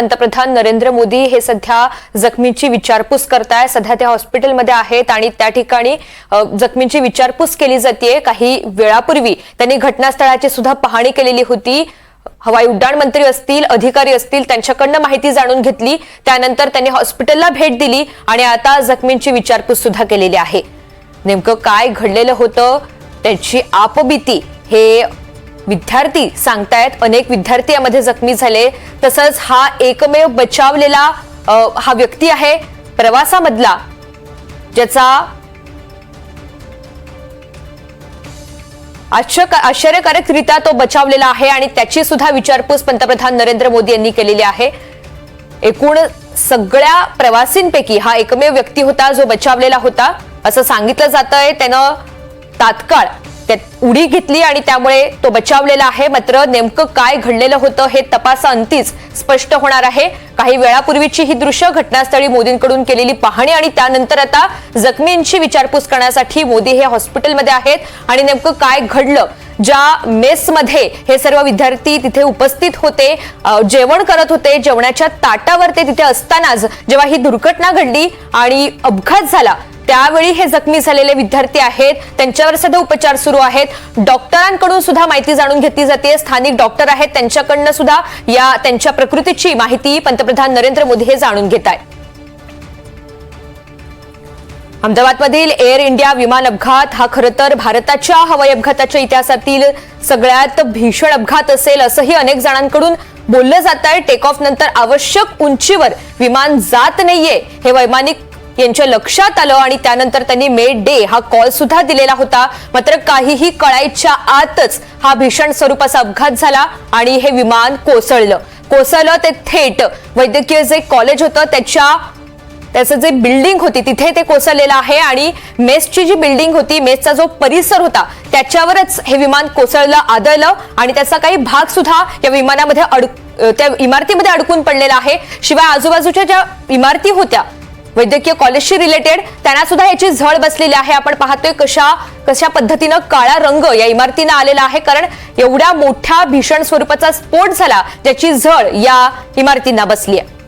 पंतप्रधान नरेंद्र मोदी हे सध्या जखमींची विचारपूस करताय। सध्या ते हॉस्पिटलमध्ये आहेत आणि त्या ठिकाणी जखमींची विचारपूस केली जाते। काही वेळापूर्वी त्यांनी घटनास्थळाची सुद्धा पाहणी केलेली होती। हवाई उड्डाण मंत्री असतील, अधिकारी असतील, त्यांच्याकडनं माहिती जाणून घेतली। त्यानंतर त्यांनी हॉस्पिटलला भेट दिली आणि आता जखमींची विचारपूस सुद्धा केलेली आहे। नेमकं काय घडलेलं होतं त्याची आपबीती हे विद्यार्थी सांगतायत। अनेक विद्यार्थी यामध्ये जखमी झाले। तसंच हा एकमेव बचावलेला हा व्यक्ती आहे प्रवासामधला, ज्याचा आश्चर्यकारकरित्या तो बचावलेला आहे आणि त्याची सुद्धा विचारपूस पंतप्रधान नरेंद्र मोदी यांनी केलेली आहे। एकूण सगळ्या प्रवासींपैकी हा एकमेव व्यक्ती होता जो बचावलेला होता असं सांगितलं जातंय। त्यानं तात्काळ त्यात उडी घेतली आणि त्यामुळे तो बचावलेला आहे। मात्र नेमकं काय घडलेलं होतं हे तपासाअंतीच स्पष्ट होणार आहे। काही वेळापूर्वीची ही दृश्य घटनास्थळी मोदींकडून केलेली पाहणी आणि त्यानंतर आता जखमींची विचारपूस करण्यासाठी मोदी हे हॉस्पिटलमध्ये आहेत। आणि नेमकं काय घडलं, ज्या मेसमध्ये हे सर्व विद्यार्थी तिथे उपस्थित होते, जेवण करत होते, जेवणाच्या ताटावर ते तिथे असतानाच जेव्हा ही दुर्घटना घडली आणि अपघात झाला त्यावेळी हे जखमी झालेले विद्यार्थी आहेत, त्यांच्यावर सध्या उपचार सुरू आहेत। डॉक्टरांकडून सुद्धा माहिती जाणून घेतली जाते। स्थानिक डॉक्टर आहेत, त्यांच्याकडनं सुद्धा या त्यांच्या प्रकृतीची माहिती पंतप्रधान नरेंद्र मोदी हे जाणून घेत आहेत। अहमदाबादमधील एअर इंडिया विमान अपघात हा खरं तर भारताच्या हवाई अपघाताच्या इतिहासातील सगळ्यात भीषण अपघात असेल असंही अनेक जणांकडून बोललं जात आहे। टेक ऑफ नंतर आवश्यक उंचीवर विमान जात नाहीये हे वैमानिक यांच्या लक्षात आलं आणि त्यानंतर त्यांनी मे डे हा कॉल सुद्धा दिलेला होता। मात्र काहीही कळायच्या आतच हा भीषण स्वरूपाचा अपघात झाला आणि हे विमान कोसळलं ते थेट वैद्यकीय जे कॉलेज होतं त्याचं जे बिल्डिंग होती तिथे ते कोसळलेलं आहे आणि मेसची जी बिल्डिंग होती, मेसचा जो परिसर होता त्याच्यावरच हे विमान आदळलं आणि त्याचा काही भाग सुद्धा या विमानामध्ये त्या इमारतीमध्ये अडकून पडलेला आहे। शिवाय आजूबाजूच्या ज्या इमारती होत्या वैद्यकीय कॉलेजशी रिलेटेड त्यांना सुद्धा याची झळ बसलेली आहे। आपण पाहतोय कशा पद्धतीनं काळा रंग या इमारतीनं आलेला आहे, कारण एवढ्या मोठ्या भीषण स्वरूपाचा स्फोट झाला ज्याची झळ या इमारतींना बसली आहे।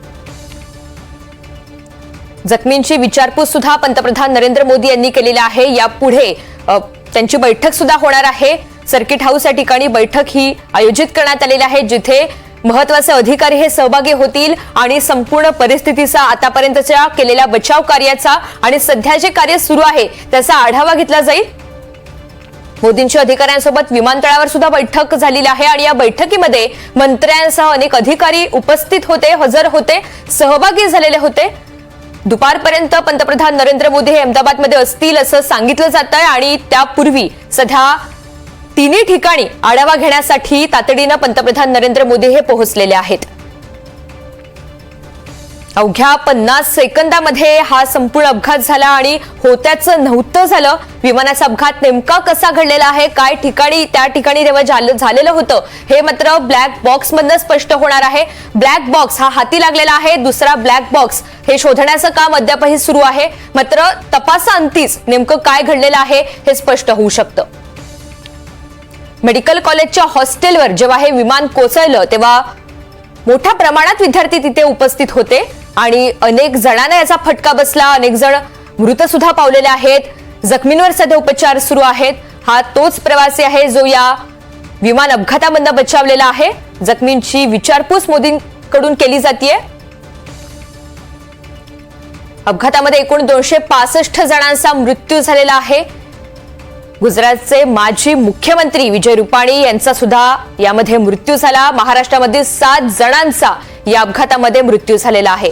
जखमींची विचारपूस सुद्धा पंतप्रधान नरेंद्र मोदी यांनी केलेली आहे। यापुढे त्यांची बैठक सुद्धा होणार आहे। सर्किट हाऊस या ठिकाणी बैठक ही आयोजित करण्यात आलेली आहे, जिथे महत्त्वाचे अधिकारी हे सहभागी होतील आणि संपूर्ण परिस्थितीचा, आतापर्यंतच्या केलेल्या बचाव कार्याचा आणि सध्या जे कार्य सुरू आहे त्याचा आढावा घेतला जाईल। मोदींच्या अधिकाऱ्यांसोबत विमानतळावर सुद्धा बैठक झालेली आहे आणि या बैठकीमध्ये मंत्र्यांसह अनेक अधिकारी उपस्थित होते, हजर होते, सहभागी झालेले होते। दुपारपर्यंत पंतप्रधान नरेंद्र मोदी हे अहमदाबादमध्ये असतील असं सांगितलं जात आहे आणि त्यापूर्वी सध्या तिन्ही ठिकाणी आढावा घेण्यासाठी तातडीनं पंतप्रधान नरेंद्र मोदी हे पोहोचलेले आहेत। अवघ्या 50 सेकंदामध्ये हा संपूर्ण अपघात झाला आणि होत्याचं नव्हतं झालं। विमानाचा अपघात नेमका कसा घडलेला आहे, काय त्या ठिकाणी तेव्हा झालेलं होतं हे मात्र ब्लॅक बॉक्स मधनं स्पष्ट होणार आहे। ब्लॅक बॉक्स हा हाती लागलेला आहे, दुसरा ब्लॅक बॉक्स हे शोधण्याचं काम अद्यापही सुरू आहे। मात्र तपासाअंतीच नेमकं काय घडलेलं आहे हे स्पष्ट होऊ शकतं। मेडिकल कॉलेजच्या हॉस्टेलवर जेव्हा हे विमान कोसळलं तेव्हा मोठ्या प्रमाणात विद्यार्थी तिथे उपस्थित होते आणि अनेक जणांना याचा फटका बसला। अनेक जण मृत सुद्धा पावलेले आहेत। जखमींवर सध्या उपचार सुरू आहेत। हा तोच प्रवासी आहे जो या विमान अपघातामधून बचावलेला आहे। जखमींची विचारपूस मोदींकडून केली जाते। अपघातामध्ये एकूण 265 जणांचा मृत्यू झालेला आहे। गुजरातचे माजी मुख्यमंत्री विजय रुपाणी यांचा सुद्धा यामध्ये मृत्यू झाला। महाराष्ट्रामध्ये 7 जणांचा या अपघातामध्ये मृत्यू झालेला आहे।